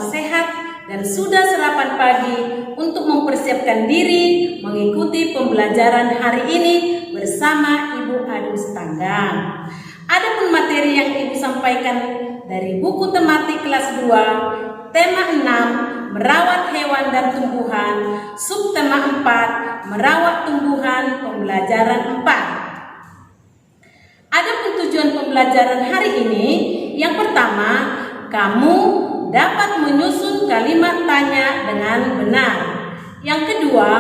sehat dan sudah sarapan pagi untuk mempersiapkan diri mengikuti pembelajaran hari ini bersama Ibu Adus Tanggang. Adapun materi yang Ibu sampaikan dari buku tematik kelas 2, tema 6, merawat hewan dan tumbuhan, subtema 4, merawat tumbuhan, pembelajaran 4. Adapun tujuan pembelajaran hari ini, yang pertama, kamu dapat menyusun kalimat tanya dengan benar. Yang kedua,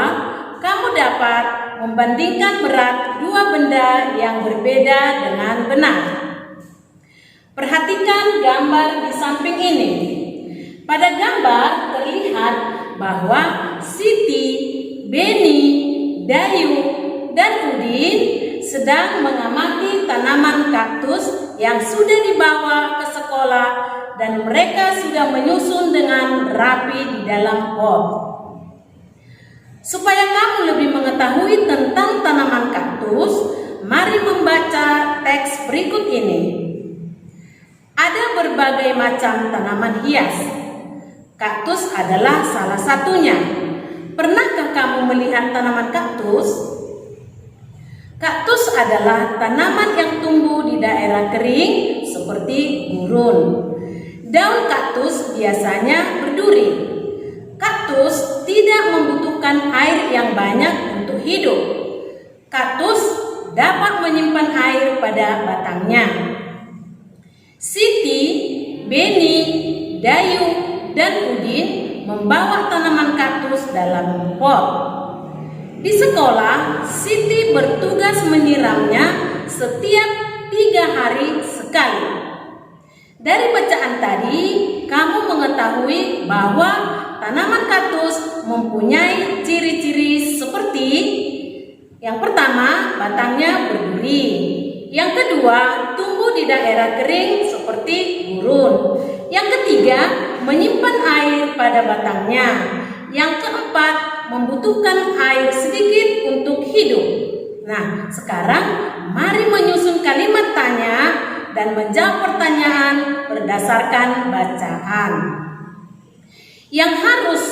kamu dapat membandingkan berat dua benda yang berbeda dengan benar. Perhatikan gambar di samping ini. Pada gambar terlihat bahwa Siti, Beni, Dayu, dan Udin sedang mengamati tanaman kaktus yang sudah dibawa ke sekolah dan mereka sudah menyusun dengan rapi di dalam pot. Supaya kamu lebih mengetahui tentang tanaman kaktus, mari membaca teks berikut ini. Ada berbagai macam tanaman hias. Kaktus adalah salah satunya. Pernahkah kamu melihat tanaman kaktus? Kaktus adalah tanaman yang tumbuh di daerah kering seperti gurun. Daun kaktus biasanya berduri. Kaktus tidak membutuhkan air yang banyak untuk hidup. Kaktus dapat menyimpan air pada batangnya. Siti, Beni, Dayu, dan Udin membawa tanaman kaktus dalam pot. Di sekolah, Siti bertugas menyiramnya setiap 3 hari sekali. Dari bacaan tadi, kamu mengetahui bahwa tanaman kaktus mempunyai ciri-ciri seperti yang pertama, batangnya berduri. Yang kedua, tumbuh di daerah kering seperti gurun. Yang ketiga, menyimpan air pada batangnya. Yang keempat, membutuhkan air sedikit untuk hidup. Nah, sekarang mari menyusun kalimat tanya dan menjawab pertanyaan berdasarkan bacaan. Yang harus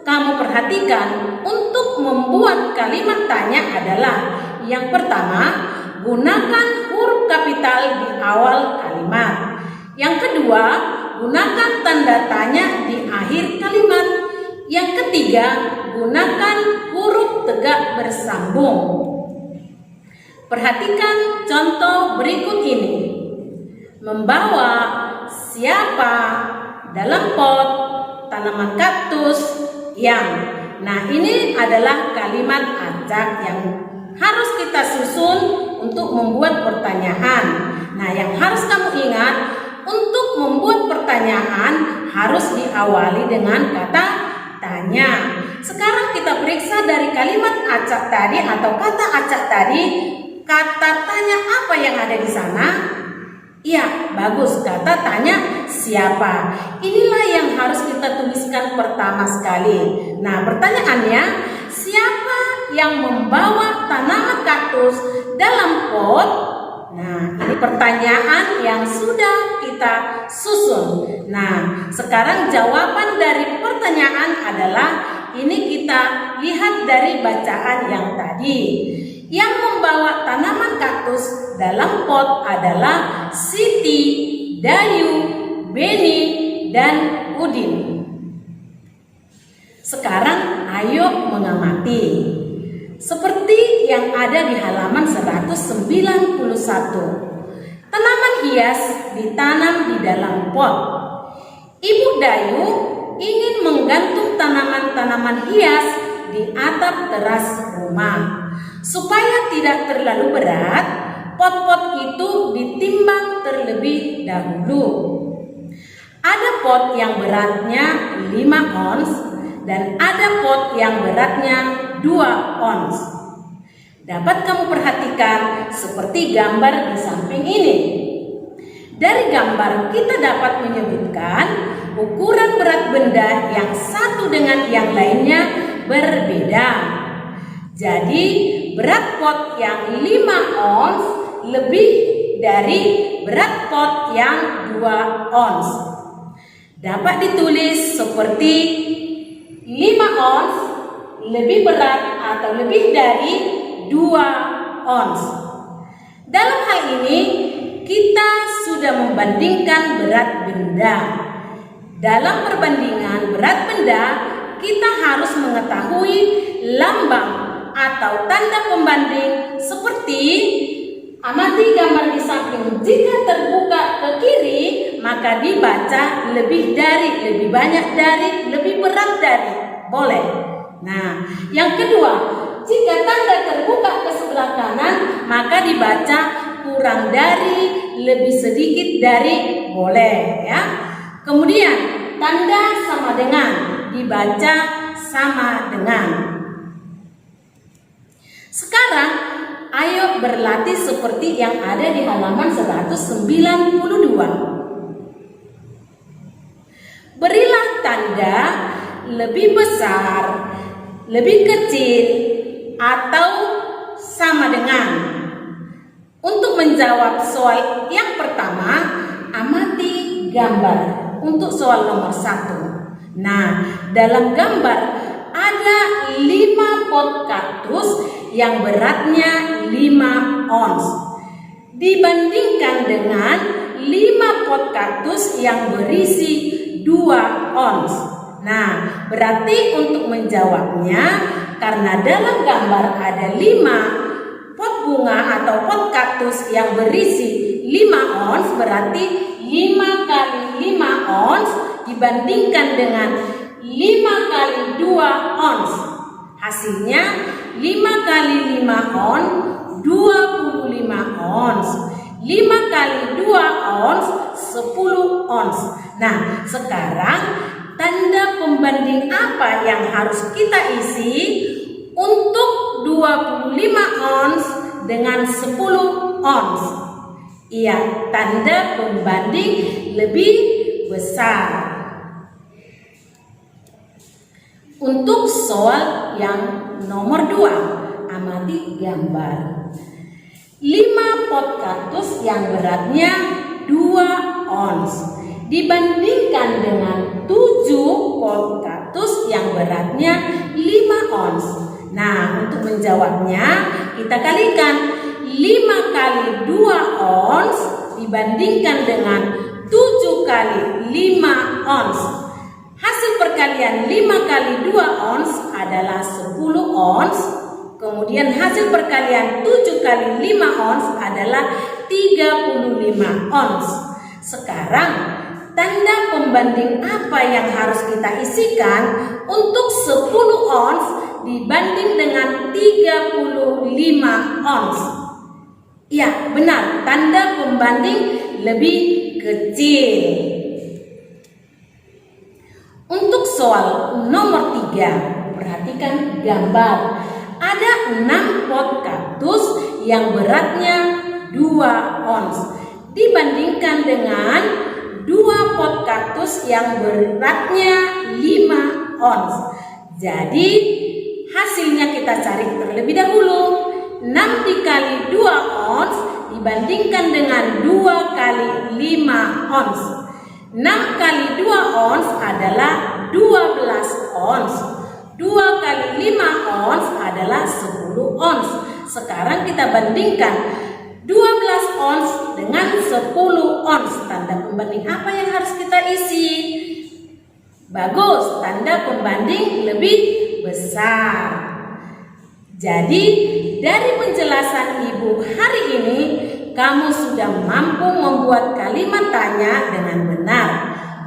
kamu perhatikan untuk membuat kalimat tanya adalah yang pertama, gunakan huruf kapital di awal kalimat. Yang kedua, gunakan tanda tanya di akhir kalimat. Yang ketiga, gunakan huruf tegak bersambung. Perhatikan contoh berikut ini. Membawa siapa dalam pot tanaman kaktus yang. Nah, ini adalah kalimat acak yang harus kita susun untuk membuat pertanyaan. Nah, yang harus kamu ingat, untuk membuat pertanyaan harus diawali dengan kata tanya. Sekarang kita periksa dari kalimat acak tadi atau kata acak tadi, kata tanya apa yang ada di sana? Iya, bagus, kata tanya siapa. Inilah yang harus kita tuliskan pertama sekali. Nah, pertanyaannya, siapa yang membawa tanaman kaktus dalam pot? Nah, ini pertanyaan yang sudah kita susun. Nah, sekarang jawaban dari pertanyaan adalah ini kita lihat dari bacaan yang tadi. Yang membawa tanaman kaktus dalam pot adalah Siti, Dayu, Beni, dan Udin. Sekarang ayo mengamati. Seperti yang ada di halaman 191. Tanaman hias ditanam di dalam pot. Ibu Dayu ingin menggantung tanaman-tanaman hias di atap teras rumah. Supaya tidak terlalu berat, pot-pot itu ditimbang terlebih dahulu. Ada pot yang beratnya 5 ons dan ada pot yang beratnya 2 ons. Dapat kamu perhatikan seperti gambar di samping ini. Dari gambar kita dapat menyebutkan ukuran berat benda yang satu dengan yang lainnya berbeda. Jadi berat pot yang 5 ons lebih dari berat pot yang 2 ons. dapat ditulis seperti 5 ons lebih berat atau lebih dari 2 ons. Dalam hal ini kita sudah membandingkan berat benda. Dalam perbandingan berat benda, kita harus mengetahui lambang atau tanda pembanding seperti amati gambar di samping. Jika terbuka ke kiri, maka dibaca lebih dari, lebih banyak dari, lebih berat dari. Boleh. Nah, yang kedua, jika tanda terbuka ke sebelah kanan, maka dibaca kurang dari, lebih sedikit dari. Boleh ya. Kemudian tanda sama dengan, dibaca sama dengan. Sekarang ayo berlatih seperti yang ada di halaman 192. Berilah tanda lebih besar, lebih kecil, atau sama dengan. Untuk menjawab soal yang pertama, amati gambar. Untuk soal nomor 1. Nah, dalam gambar ada 5 pot kaktus yang beratnya 5 ons. Dibandingkan dengan 5 pot kaktus yang berisi 2 ons. Nah, berarti untuk menjawabnya, karena dalam gambar ada 5 pot bunga atau pot kaktus yang berisi 5 ons, berarti 5 kali 5 ons dibandingkan dengan 5 kali 2 ons. Hasilnya 5 kali 5 ons 25 ons. 5 kali 2 ons 10 ons. Nah, sekarang tanda pembanding apa yang harus kita isi untuk 25 ons dengan 10 ons? Iya, tanda pembanding lebih besar. Untuk soal yang nomor 2, amati gambar. 5 pot kaktus yang beratnya 2 ons dibandingkan dengan 7 pot kaktus yang beratnya 5 ons. Nah, untuk menjawabnya kita kalikan 5 kali 2 ons dibandingkan dengan 7 kali 5 ons. Hasil perkalian 5 kali 2 ons adalah 10 ons. Kemudian hasil perkalian 7 kali 5 ons adalah 35 ons. Sekarang tanda pembanding apa yang harus kita isikan untuk 10 ons dibanding dengan 35 ons? Ya, benar, tanda pembanding lebih kecil. Untuk soal nomor 3, perhatikan gambar. Ada 6 pot kaktus yang beratnya 2 ons dibandingkan dengan 2 pot kaktus yang beratnya 5 ons. Jadi hasilnya kita cari terlebih dahulu. 6 dikali 2 ons dibandingkan dengan 2 kali 5 ons. 6 kali 2 ons adalah 12 ons. 2 kali 5 ons adalah 10 ons. Sekarang kita bandingkan 12 ons dengan 10 ons. Tanda pembanding apa yang harus kita isi? Bagus, tanda pembanding lebih besar. Jadi dari penjelasan Ibu hari ini, kamu sudah mampu membuat kalimat tanya dengan benar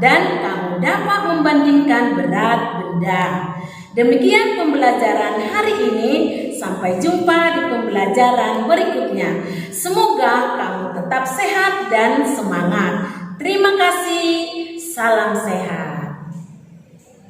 dan kamu dapat membandingkan berat benda. Demikian pembelajaran hari ini. Sampai jumpa di pembelajaran berikutnya. Semoga kamu tetap sehat dan semangat. Terima kasih. Salam sehat.